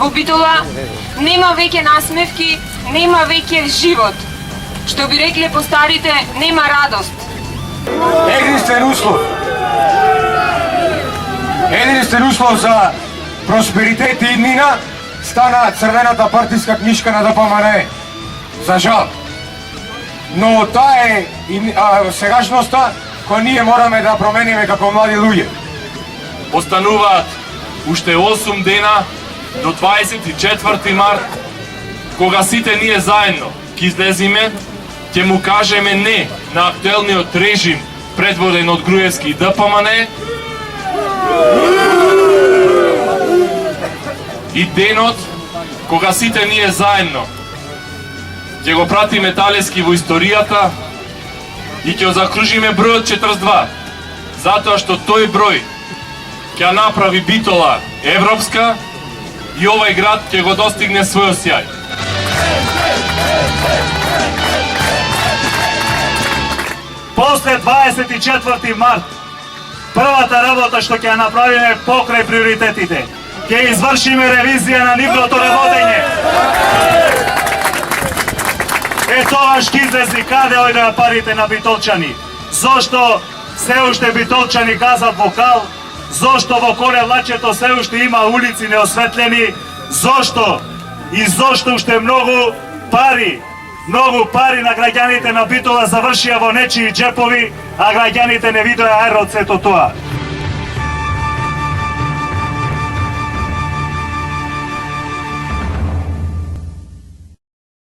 Во Битола нема веќе насмевки, нема веќе живот. Што би рекле постарите, нема радост. Единствен услов за просперитет и иднина стана црвената партиска книшка на ДПМНЕ. За жал. Но таа е сегашноста која ние мораме да промениме како млади луѓе. Остануваат уште 8 дена до 24 март, кога сите ние заедно ќе излезиме, ќе му кажеме не на актуелниот режим предводен од Груевски и ДПМНЕ, и денот кога сите ние заедно ќе го пратиме Талески во историјата и ќе закружиме бројот 42, затоа што тој број ќе направи Битола европска и овој град ќе го достигне својот сјај. После 24 март, првата работа што ќе направиме покрај приоритетите, ќе извршиме ревизија на нивното водење. Тогаш ќе излези каде ојдеа парите на битолчани. Зошто се уште битолчани газат вокал, зошто во Корелачето се уште има улици неосветлени, зошто уште многу пари на граѓаните на Битола завршија во нечии џепови, а граѓаните не видоа аер од сето тоа.